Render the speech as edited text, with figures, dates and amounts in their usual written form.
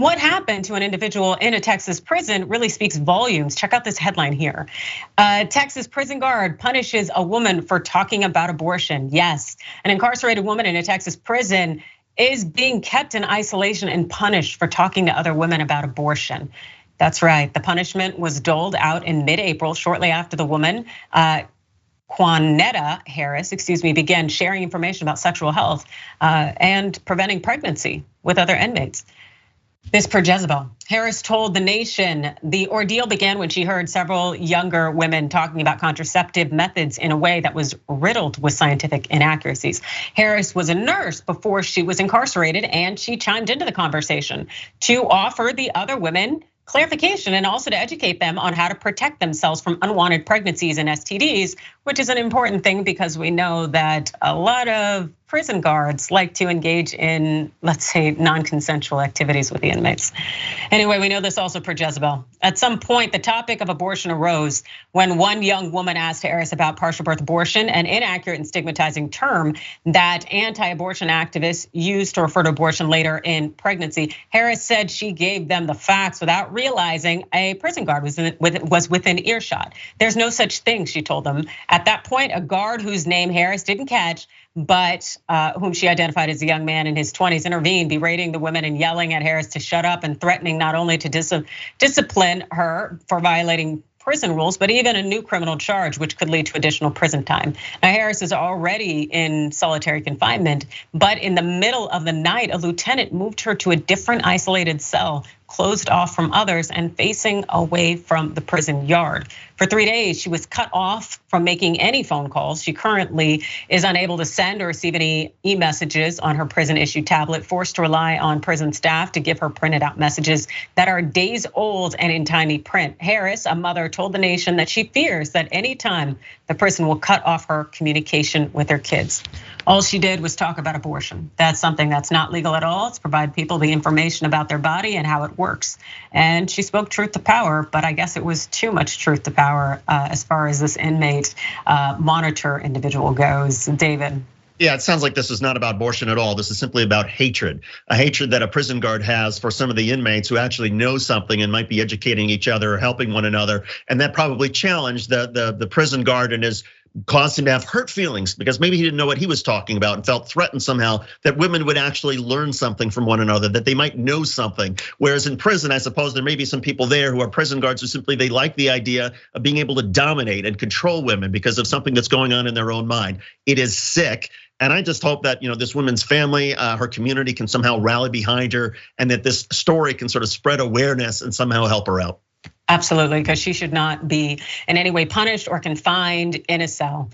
What happened to an individual in a Texas prison really speaks volumes. Check out this headline here. Texas prison guard punishes a woman for talking about abortion. Yes, an incarcerated woman in a Texas prison is being kept in isolation and punished for talking to other women about abortion. That's right, the punishment was doled out in mid-April, shortly after the woman, Kwaneta Harris, began sharing information about sexual health and preventing pregnancy with other inmates. This per Jezebel. Harris told the nation the ordeal began when she heard several younger women talking about contraceptive methods in a way that was riddled with scientific inaccuracies. Harris was a nurse before she was incarcerated, and she chimed into the conversation to offer the other women clarification and also to educate them on how to protect themselves from unwanted pregnancies and STDs, which is an important thing because we know that a lot of prison guards like to engage in, let's say, non-consensual activities with the inmates. Anyway, we know this also per Jezebel. At some point, the topic of abortion arose when one young woman asked Harris about partial birth abortion, an inaccurate and stigmatizing term that anti-abortion activists use to refer to abortion later in pregnancy. Harris said she gave them the facts without realizing a prison guard was within earshot. There's no such thing, she told them. At that point, a guard whose name Harris didn't catch, but whom she identified as a young man in his 20s, intervened, berating the women and yelling at Harris to shut up and threatening not only to discipline her for violating prison rules, but even a new criminal charge, which could lead to additional prison time. Now, Harris is already in solitary confinement, but in the middle of the night, a lieutenant moved her to a different isolated cell, closed off from others and facing away from the prison yard. For 3 days, she was cut off from making any phone calls. She currently is unable to send or receive any e-messages on her prison-issued tablet, forced to rely on prison staff to give her printed out messages that are days old and in tiny print. Harris, a mother, told the nation that she fears that any time the prison will cut off her communication with her kids. All she did was talk about abortion. That's something that's not legal at all. It's provide people the information about their body and how it works. And she spoke truth to power, but I guess it was too much truth to power as far as this inmate monitor individual goes. David. Yeah, it sounds like this is not about abortion at all. This is simply about hatred, a hatred that a prison guard has for some of the inmates who actually know something and might be educating each other or helping one another. And that probably challenged the prison guard and has caused him to have hurt feelings because maybe he didn't know what he was talking about and felt threatened somehow that women would actually learn something from one another, that they might know something. Whereas in prison, I suppose there may be some people there who are prison guards who simply, they like the idea of being able to dominate and control women because of something that's going on in their own mind. It is sick. And I just hope that this woman's family, her community can somehow rally behind her and that this story can sort of spread awareness and somehow help her out. Absolutely, because she should not be in any way punished or confined in a cell.